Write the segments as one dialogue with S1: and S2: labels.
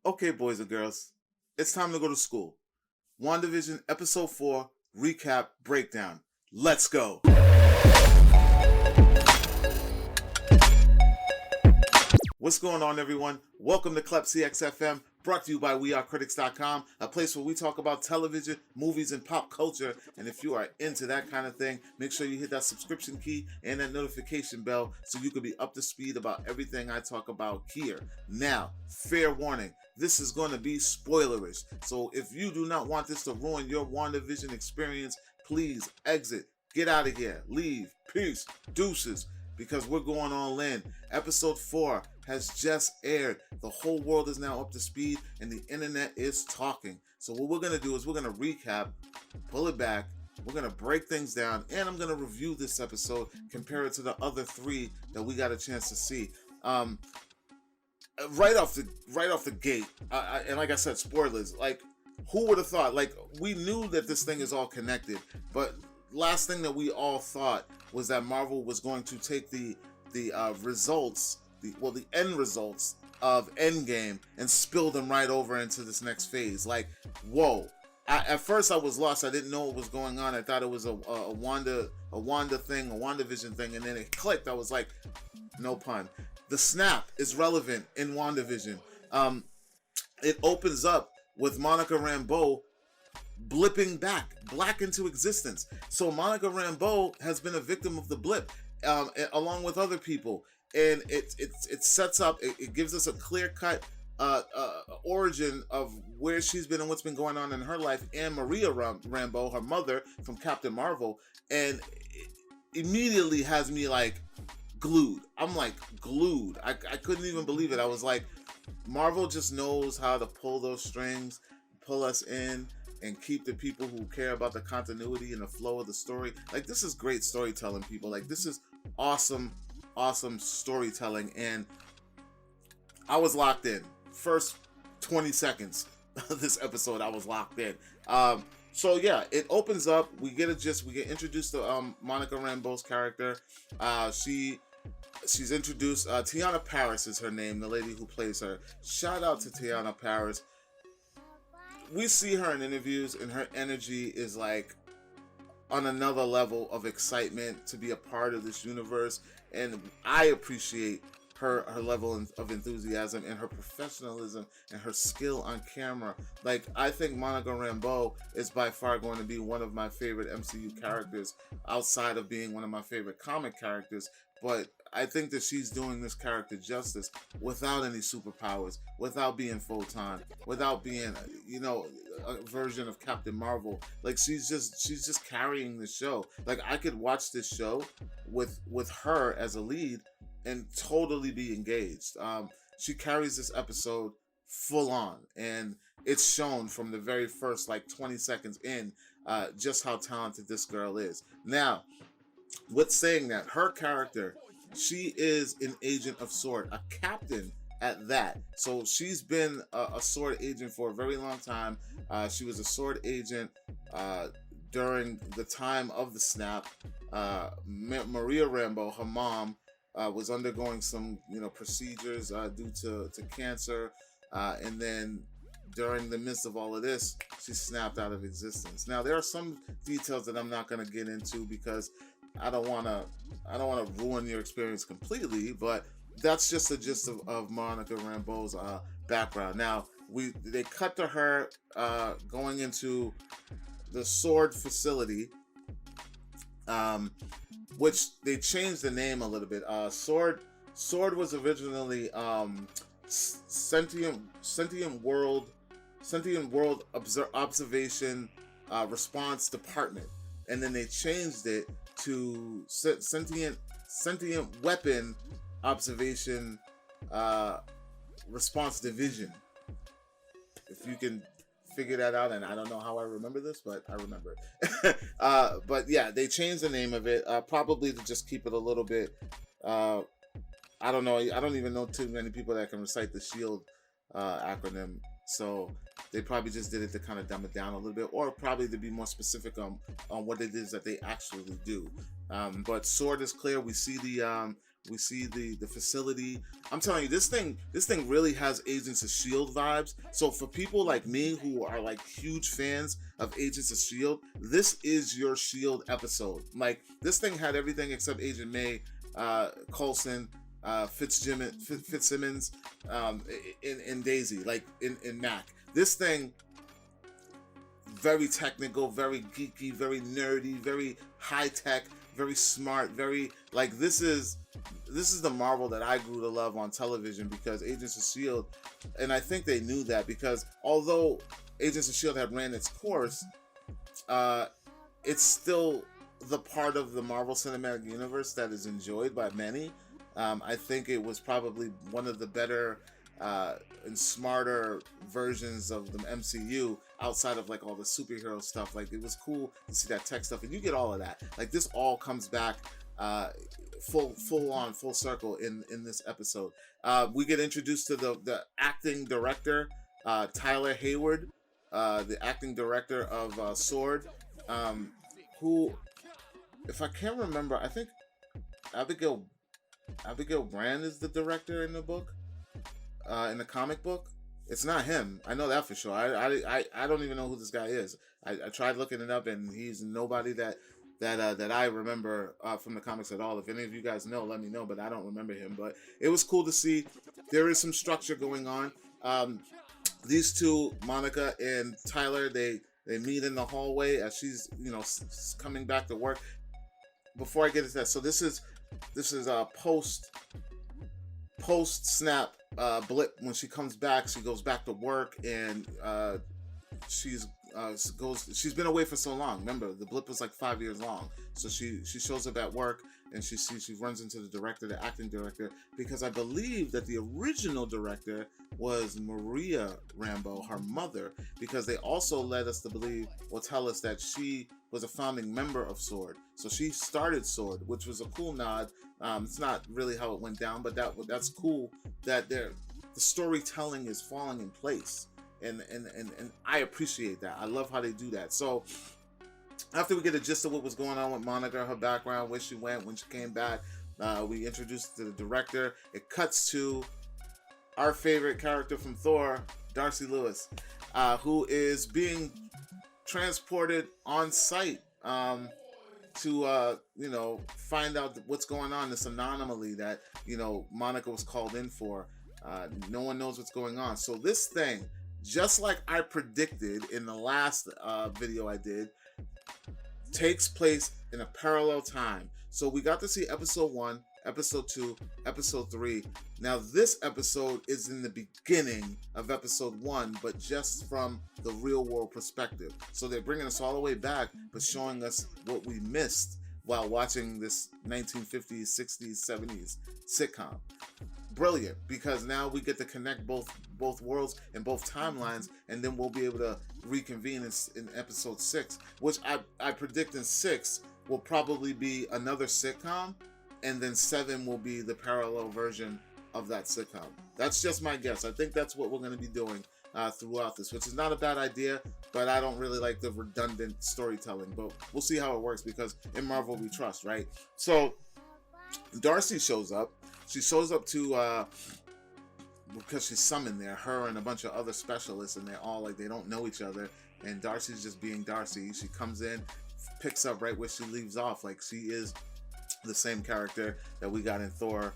S1: Okay, boys and girls, it's time to go to school. Wandavision Episode 4 Recap Breakdown. Let's go. What's going on, everyone? Welcome to Klepcx FM, brought to you by WeAreCritics.com, a place where we talk about television, movies, and pop culture. And if you are into that kind of thing, make sure you hit that subscription key and that notification bell so you can be up to speed about everything I talk about here. Now, fair warning, this is going to be spoilerish. So if you do not want this to ruin your WandaVision experience, please exit, get out of here, leave, peace, deuces, because we're going all in. Episode 4 has just aired. The whole world is now up to speed and the internet is talking. So what we're going to do is we're going to recap, pull it back, we're going to break things down, and I'm going to review this episode, compare it to the other 3 that we got a chance to see. Right off the gate, and like I said, spoilers. Like, who would have thought? Like, we knew that this thing is all connected, but last thing that we all thought was that Marvel was going to take the results, the end results of Endgame and spill them right over into this next phase. Like, whoa. At first I was lost. I didn't know what was going on. I thought it was a Wanda thing, a WandaVision thing, and then it clicked. I was like, no pun. The snap is relevant in WandaVision. It opens up with Monica Rambeau blipping black into existence. So Monica Rambeau has been a victim of the blip, along with other people, and it sets up. It gives us a clear cut origin of where she's been and what's been going on in her life. And Maria Rambeau, her mother from Captain Marvel, and it immediately has me like glued. I'm like glued. I couldn't even believe it. I was like, Marvel just knows how to pull those strings, pull us in, and keep the people who care about the continuity and the flow of the story. Like, this is great storytelling, people. Like, this is awesome storytelling, and I was locked in. First 20 seconds of this episode, I was locked in. So yeah, it opens up. We get a gist. We get introduced to Monica Rambeau's character. She's introduced. Tiana Paris is her name, the lady who plays her. Shout out to Tiana Paris. We see her in interviews, and her energy is like on another level of excitement to be a part of this universe, and I appreciate her level of enthusiasm and her professionalism and her skill on camera. Like, I think Monica Rambeau is by far going to be one of my favorite MCU characters, outside of being one of my favorite comic characters. But I think that she's doing this character justice without any superpowers, without being photon, without being, a version of Captain Marvel. Like, she's just carrying the show. Like, I could watch this show with her as a lead and totally be engaged. She carries this episode full on, and it's shown from the very first 20 seconds in just how talented this girl is. Now, with saying that, her character, she is an agent of S.W.O.R.D., a captain at that. So she's been a S.W.O.R.D. agent for a very long time. She was a S.W.O.R.D. agent during the time of the snap. Maria Rambeau, her mom, was undergoing some procedures due to cancer, and then during the midst of all of this, she snapped out of existence. Now, there are some details that I'm not going to get into because I don't want to ruin your experience completely, but that's just the gist of Monica Rambeau's background. Now, they cut to her going into the S.W.O.R.D. facility, which they changed the name a little bit. S.W.O.R.D. was originally Sentient World Observation Response Department, and then they changed it to Sentient Weapon Observation Response Division. If you can figure that out, and I don't know how I remember this, but I remember it. But yeah, they changed the name of it, probably to just keep it a little bit. I don't know. I don't even know too many people that can recite the SHIELD acronym. So they probably just did it to kind of dumb it down a little bit, or probably to be more specific on what it is that they actually do. But S.W.O.R.D. is clear. We see We see the facility. I'm telling you, this thing really has Agents of Shield vibes. So for people like me who are like huge fans of Agents of Shield, this is your Shield episode. Like, this thing had everything except Agent May, Coulson, Fitzsimmons, in Daisy, like in Mac. This thing, very technical, very geeky, very nerdy, very high tech, very smart, very like this is the Marvel that I grew to love on television, because Agents of Shield, and I think they knew that, because although Agents of Shield had ran its course, it's still the part of the Marvel Cinematic Universe that is enjoyed by many. I think it was probably one of the better and smarter versions of the MCU outside of like all the superhero stuff. Like, it was cool to see that tech stuff, and you get all of that. Like, this all comes back full circle in this episode. We get introduced to the acting director, Tyler Hayward, the acting director of S.W.O.R.D., who, if I can't remember, I think Abigail Brand is the director in the book, in the comic book. It's not him. I know that for sure. I don't even know who this guy is. I tried looking it up, and he's nobody that I remember from the comics at all. If any of you guys know, let me know, but I don't remember him. But it was cool to see there is some structure going on. These two, Monica and Tyler, they meet in the hallway as she's, coming back to work. Before I get into that, so this is a post snap blip. When she comes back, she goes back to work, and she's been away for so long. Remember, the blip was like 5 years long. So she shows up at work, and she runs into the director, the acting director, because I believe that the original director was Maria Rambeau, her mother, because they also led us to believe, or tell us, that she was a founding member of S.W.O.R.D. So she started S.W.O.R.D., which was a cool nod. It's not really how it went down, but that's cool that the storytelling is falling in place. And I appreciate that. I love how they do that. So after we get a gist of what was going on with Monica, her background, where she went, when she came back, we introduced to the director. It cuts to our favorite character from Thor, Darcy Lewis, who is being transported on site to find out what's going on, this anomaly that Monica was called in for. No one knows what's going on. So this thing, just like I predicted in the last video I did, takes place in a parallel time. So we got to see episode 1, episode 2, episode 3. Now this episode is in the beginning of episode 1, but just from the real world perspective. So they're bringing us all the way back, but showing us what we missed while watching this 1950s, 60s, 70s sitcom. Brilliant, because now we get to connect both worlds and both timelines, and then we'll be able to reconvene in episode 6, which I predict in 6 will probably be another sitcom, and then 7 will be the parallel version of that sitcom. That's just my guess. I think that's what we're going to be doing throughout this, which is not a bad idea, but I don't really like the redundant storytelling. But we'll see how it works, because in Marvel we trust, right? So Darcy shows up. She shows up to because she's summoned there, her and a bunch of other specialists, and they're all like, they don't know each other, and Darcy's just being Darcy. She comes in, picks up right where she leaves off. Like, she is the same character that we got in Thor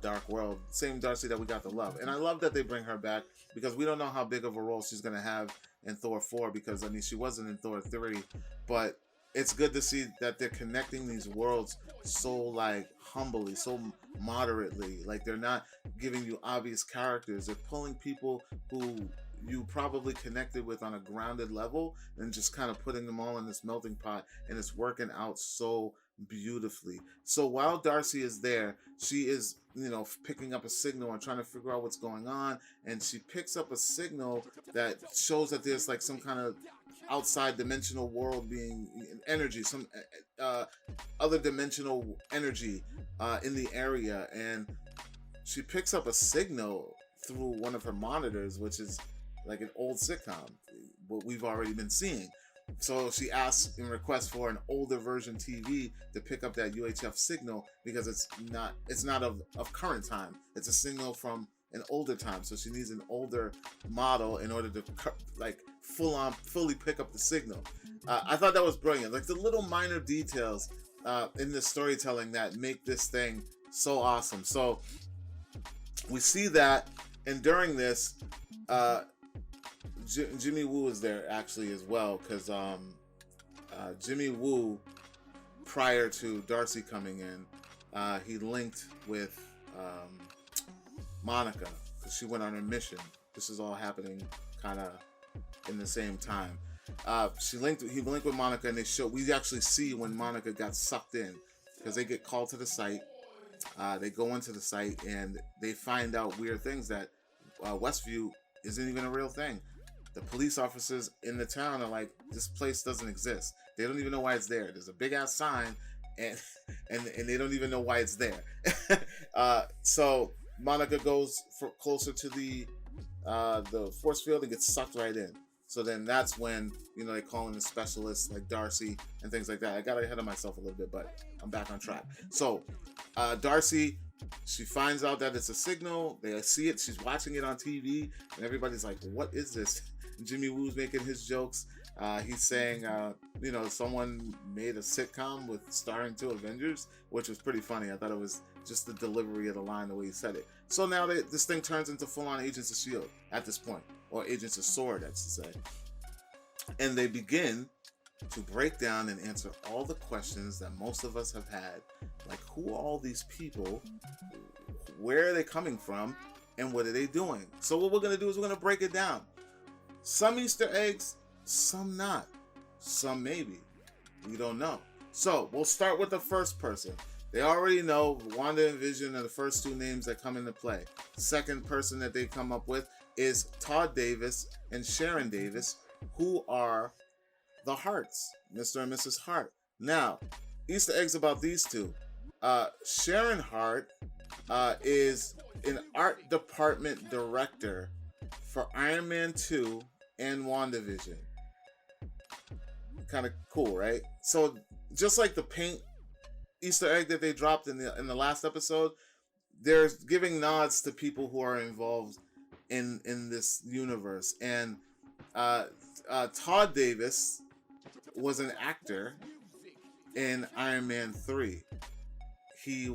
S1: Dark World, same Darcy that we got to love. And I love that they bring her back, because we don't know how big of a role she's going to have in Thor 4, because I mean, she wasn't in Thor 3, but it's good to see that they're connecting these worlds so like humbly, so moderately. Like, they're not giving you obvious characters. They're pulling people who you probably connected with on a grounded level, and just kind of putting them all in this melting pot, and it's working out so beautifully. So while Darcy is there, she is picking up a signal and trying to figure out what's going on, and she picks up a signal that shows that there's like some kind of outside dimensional world being energy, some other dimensional energy in the area, and she picks up a signal through one of her monitors, which is like an old sitcom, what we've already been seeing. So she asks and requests for an older version TV to pick up that UHF signal because it's not of current time. It's a signal from an older time. So she needs an older model in order to like fully pick up the signal. I thought that was brilliant. Like the little minor details in the storytelling that make this thing so awesome. So we see that, and during this, Jimmy Woo is there actually as well, because Jimmy Woo, prior to Darcy coming in, he linked with Monica because she went on her mission. This is all happening kind of in the same time. He linked with Monica, and we actually see when Monica got sucked in because they get called to the site. They go into the site and they find out weird things that Westview isn't even a real thing. The police officers in the town are like, this place doesn't exist. They don't even know why it's there. There's a big ass sign, and they don't even know why it's there. So Monica goes closer to the force field and gets sucked right in. So then that's when, they call in the specialists like Darcy and things like that. I got ahead of myself a little bit, but I'm back on track. So Darcy, she finds out that it's a signal. They see it. She's watching it on TV, and everybody's like, what is this? And Jimmy Woo's making his jokes. He's saying, someone made a sitcom with starring 2 Avengers, which was pretty funny. I thought it was just the delivery of the line, the way he said it. So now this thing turns into full-on Agents of S.H.I.E.L.D. at this point, or Agents of S.W.O.R.D., that's to say. And they begin to break down and answer all the questions that most of us have had. Like, who are all these people? Where are they coming from? And what are they doing? So what we're going to do is we're going to break it down. Some Easter eggs, some not. Some maybe. We don't know. So we'll start with the first person. They already know Wandavision are the first 2 names that come into play. Second person that they come up with is Todd Davis and Sharon Davis, who are the Harts, Mr. and Mrs. Hart. Now, Easter eggs about these 2. Sharon Hart is an art department director for Iron Man 2 and WandaVision. Kind of cool, right? So just like the paint Easter egg that they dropped in the last episode, they're giving nods to people who are involved in this universe. And Todd Davis was an actor in Iron Man 3. He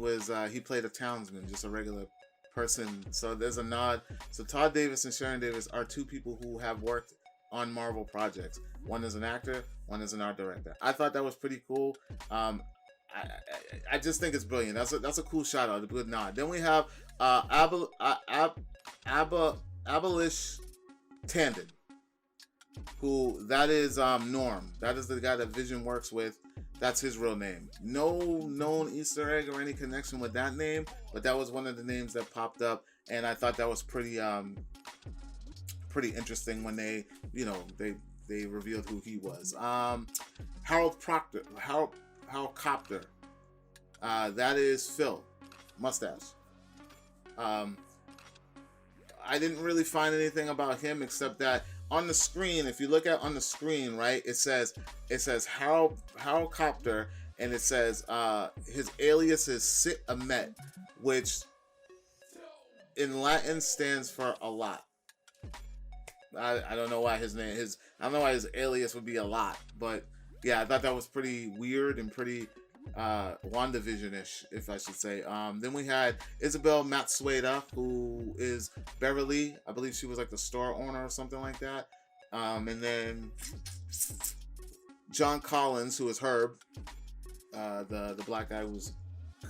S1: played a townsman, just a regular person. So there's a nod. So Todd Davis and Sharon Davis are 2 people who have worked on Marvel projects. One is an actor, one is an art director. I thought that was pretty cool. I just think it's brilliant. That's a cool shout out, a good nod. Then we have Abolish Tandon, who that is Norm. That is the guy that Vision works with. That's his real name. No known Easter egg or any connection with that name, but that was one of the names that popped up, and I thought that was pretty interesting when they revealed who he was. Harold Copter. That is Phil. Mustache. I didn't really find anything about him except that on the screen, if you look at on the screen, right, it says Harold Copter, and it says his alias is Sit Amet, which in Latin stands for a lot. I don't know why his alias would be a lot, but yeah, I thought that was pretty weird and pretty WandaVision-ish, if I should say. Then we had Isabel Matsueda, who is Beverly. I believe she was like the store owner or something like that. And then John Collins, who is Herb, the black guy who was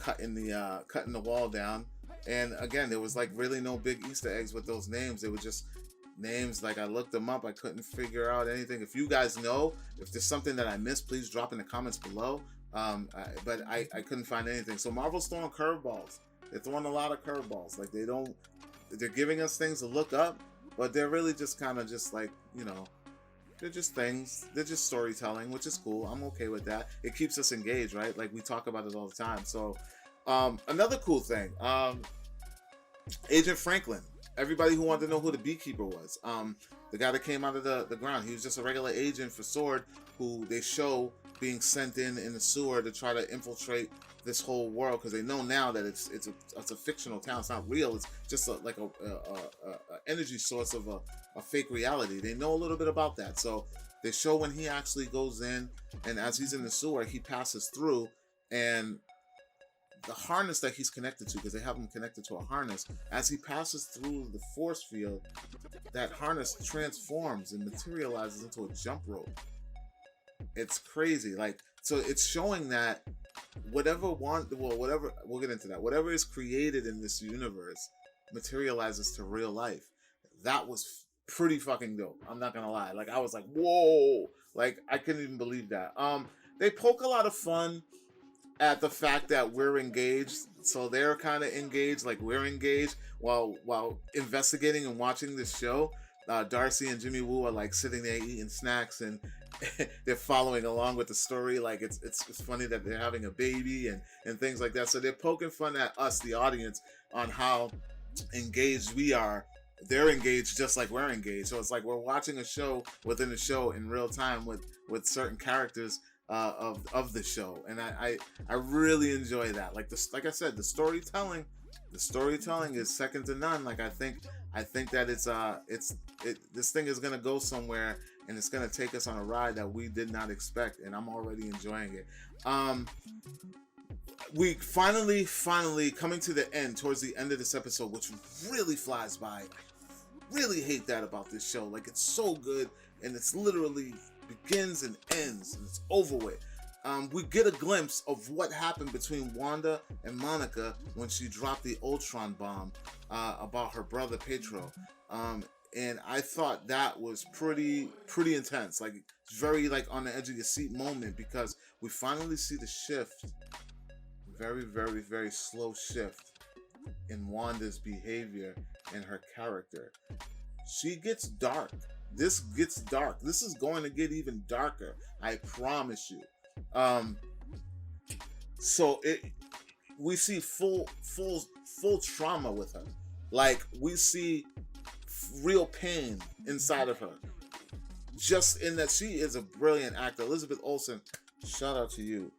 S1: cutting the wall down. And again, there was like really no big Easter eggs with those names. They were just names. Like, I looked them up, I couldn't figure out anything. If you guys know, if there's something that I missed, please drop in the comments below. But I couldn't find anything. So Marvel's throwing curveballs. They're throwing a lot of curveballs. Like, they're giving us things to look up, but they're really just kind of just like, they're just things. They're just storytelling, which is cool. I'm okay with that. It keeps us engaged, right? Like, we talk about it all the time. So another cool thing, Agent Franklin. everybody who wanted to know who the beekeeper was. The guy that came out of the ground. He was just a regular agent for Sword, who they show being sent in the sewer to try to infiltrate this whole world, because they know now that it's a fictional town. It's not real. It's just like a energy source of a fake reality. They know a little bit about that, so they show when he actually goes in, and as he's in the sewer, he passes through, and the harness that he's connected to, because they have him connected to a harness, as he passes through the force field, that harness transforms and materializes into a jump rope. It's crazy. Like, so it's showing that whatever we'll get into that. Whatever is created in this universe materializes to real life. That was pretty fucking dope. I'm not gonna lie. Like, I was like, whoa! Like, I couldn't even believe that. They poke a lot of fun at the fact that we're engaged, so they're kind of engaged, like we're engaged while investigating and watching this show. Darcy and Jimmy Woo are like sitting there eating snacks, and they're following along with the story. Like, it's funny that they're having a baby and things like that. So they're poking fun at us, the audience, on how engaged we are. They're engaged just like we're engaged. So it's like we're watching a show within a show in real time with certain characters of the show, and I really enjoy that. Like I said, the storytelling is second to none. Like, I think that this thing is gonna go somewhere, and it's gonna take us on a ride that we did not expect, and I'm already enjoying it. We finally coming to the end, towards the end of this episode, which really flies by. I really hate that about this show. Like, it's so good, and it's literally begins and ends, and it's over with. We get a glimpse of what happened between Wanda and Monica when she dropped the Ultron bomb about her brother Pietro, and I thought that was pretty intense. Like, it's very like on the edge of your seat moment, because we finally see the shift, very, very, very slow shift in Wanda's behavior and her character. She gets dark. This gets dark. This is going to get even darker. I promise you. So we see full trauma with her. Like, we see real pain inside of her. Just in that she is a brilliant actor. Elizabeth Olsen, shout out to you.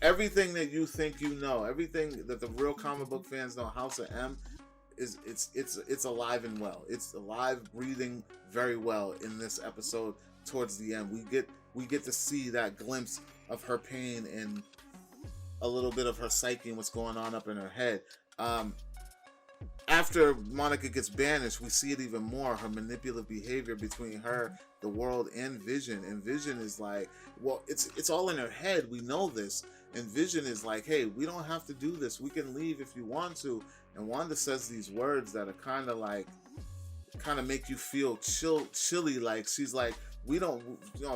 S1: Everything that you think you know, everything that the real comic book fans know, House of M, it's alive and well. It's alive, breathing very well in this episode. Towards the end, we get to see that glimpse of her pain and a little bit of her psyche and what's going on up in her head. After Monica gets banished, we see it even more, her manipulative behavior between her, the world, and Vision. And Vision is like, well, it's all in her head. We know this. And Vision is like, hey, we don't have to do this. We can leave if you want to. And Wanda says these words that are kind of make you feel chilly. Like, she's like, we don't,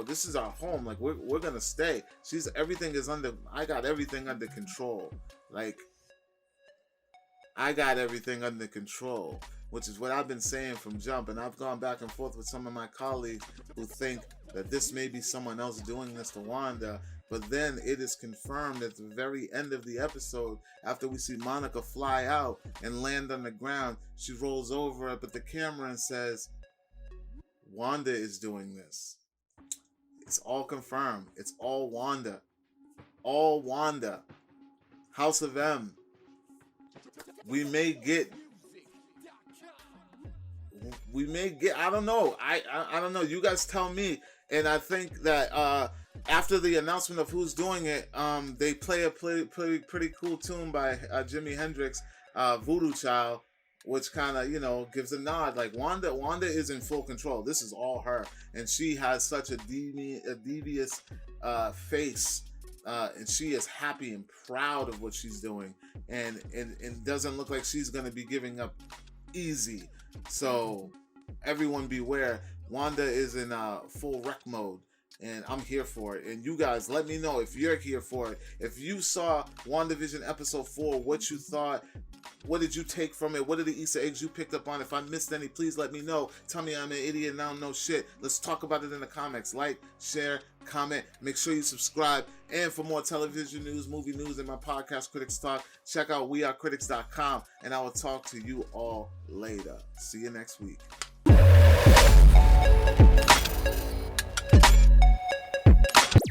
S1: this is our home. Like, we're gonna stay. I got everything under control. Like, I got everything under control, which is what I've been saying from jump. And I've gone back and forth with some of my colleagues who think that this may be someone else doing this to Wanda. But then it is confirmed at the very end of the episode, after we see Monica fly out and land on the ground, she rolls over up at the camera and says, Wanda is doing this. It's all confirmed. It's all Wanda. All Wanda. House of M. We may get, I don't know. I don't know. You guys tell me. And I think that after the announcement of who's doing it, they play a pretty cool tune by Jimi Hendrix, Voodoo Child, which kind of, gives a nod. Like, Wanda is in full control. This is all her. And she has such a devious face. And she is happy and proud of what she's doing. And doesn't look like she's going to be giving up easy. So everyone beware. Wanda is in full wreck mode. and I'm here for it. And you guys, let me know if you're here for it. If you saw WandaVision episode 4, what you thought. What did you take from it? What are the Easter eggs you picked up on? If I missed any, please let me know. Tell me I'm an idiot and I don't know shit. Let's talk about it in the comments. Like, share, comment. Make sure you subscribe. And for more television news, movie news, and my podcast, Critics Talk, check out wearecritics.com. And I will talk to you all later. See you next week.